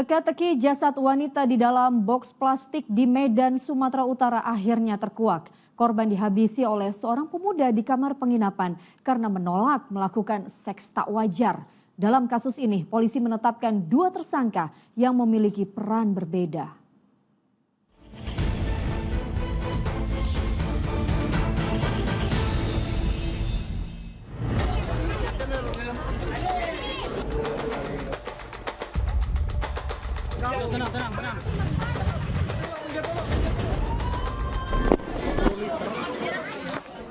Teka-teki jasad wanita di dalam boks plastik di Medan, Sumatera Utara akhirnya terkuak. Korban dihabisi oleh seorang pemuda di kamar penginapan karena menolak melakukan seks tak wajar. Dalam kasus ini, polisi menetapkan 2 tersangka yang memiliki peran berbeda. Tenang.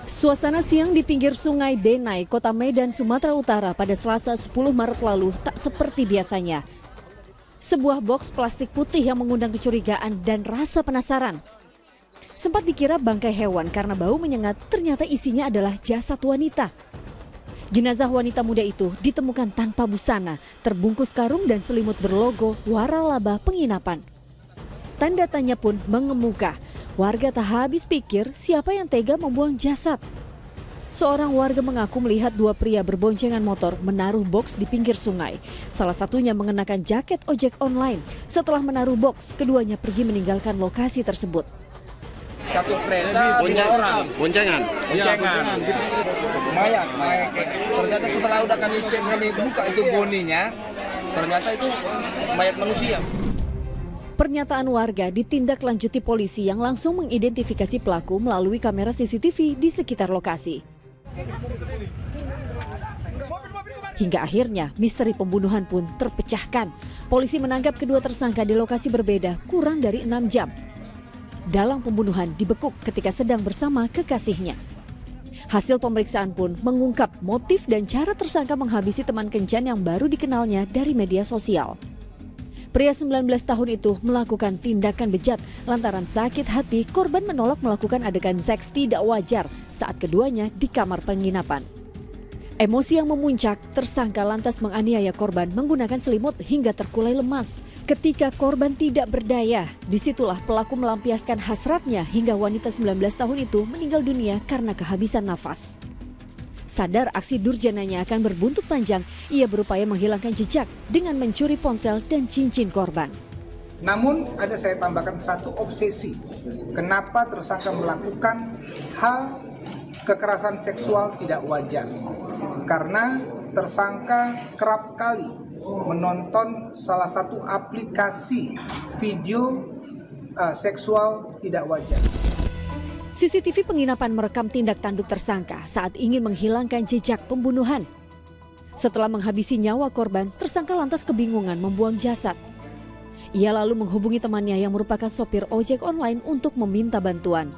Suasana siang di pinggir Sungai Denai, Kota Medan, Sumatera Utara pada Selasa 10 Maret lalu tak seperti biasanya. Sebuah boks plastik putih yang mengundang kecurigaan dan rasa penasaran. Sempat dikira bangkai hewan karena bau menyengat, ternyata isinya adalah jasad wanita. Jenazah wanita muda itu ditemukan tanpa busana, terbungkus karung dan selimut berlogo waralaba penginapan. Tanda tanya pun mengemuka. Warga tak habis pikir siapa yang tega membuang jasad. Seorang warga mengaku melihat 2 pria berboncengan motor menaruh boks di pinggir sungai. Salah satunya mengenakan jaket ojek online. Setelah menaruh boks, keduanya pergi meninggalkan lokasi tersebut. Satu kereta, 2 orang. Boncengan. Mayat. Ternyata setelah udah kami cek, kami buka itu boninya, ternyata itu mayat manusia. Pernyataan warga ditindaklanjuti polisi yang langsung mengidentifikasi pelaku melalui kamera CCTV di sekitar lokasi. Hingga akhirnya misteri pembunuhan pun terpecahkan. Polisi menangkap kedua tersangka di lokasi berbeda kurang dari 6 jam. Dalang pembunuhan dibekuk ketika sedang bersama kekasihnya. Hasil pemeriksaan pun mengungkap motif dan cara tersangka menghabisi teman kencan yang baru dikenalnya dari media sosial. Pria 19 tahun itu melakukan tindakan bejat lantaran sakit hati korban menolak melakukan adegan seks tidak wajar saat keduanya di kamar penginapan. Emosi yang memuncak, tersangka lantas menganiaya korban menggunakan selimut hingga terkulai lemas. Ketika korban tidak berdaya, disitulah pelaku melampiaskan hasratnya hingga wanita 19 tahun itu meninggal dunia karena kehabisan nafas. Sadar aksi durjananya akan berbuntut panjang, ia berupaya menghilangkan jejak dengan mencuri ponsel dan cincin korban. Namun ada saya tambahkan satu obsesi, kenapa tersangka melakukan hal kekerasan seksual tidak wajar. Karena tersangka kerap kali menonton salah satu aplikasi video seksual tidak wajar. CCTV penginapan merekam tindak tanduk tersangka saat ingin menghilangkan jejak pembunuhan. Setelah menghabisi nyawa korban, tersangka lantas kebingungan membuang jasad. Ia lalu menghubungi temannya yang merupakan sopir ojek online untuk meminta bantuan.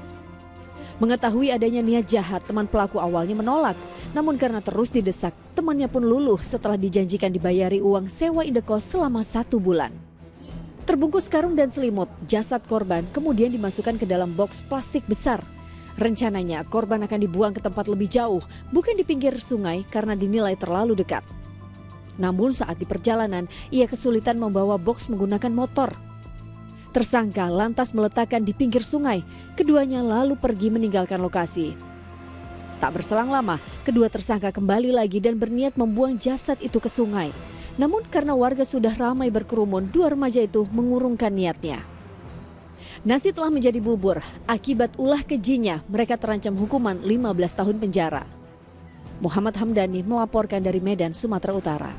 Mengetahui adanya niat jahat, teman pelaku awalnya menolak. Namun karena terus didesak, temannya pun luluh setelah dijanjikan dibayari uang sewa indekos selama 1 bulan. Terbungkus karung dan selimut, jasad korban kemudian dimasukkan ke dalam boks plastik besar. Rencananya korban akan dibuang ke tempat lebih jauh, bukan di pinggir sungai karena dinilai terlalu dekat. Namun saat di perjalanan, ia kesulitan membawa boks menggunakan motor. Tersangka lantas meletakkan di pinggir sungai, keduanya lalu pergi meninggalkan lokasi. Tak berselang lama, kedua tersangka kembali lagi dan berniat membuang jasad itu ke sungai. Namun karena warga sudah ramai berkerumun, 2 remaja itu mengurungkan niatnya. Nasi telah menjadi bubur, akibat ulah kejinya mereka terancam hukuman 15 tahun penjara. Muhammad Hamdani melaporkan dari Medan, Sumatera Utara.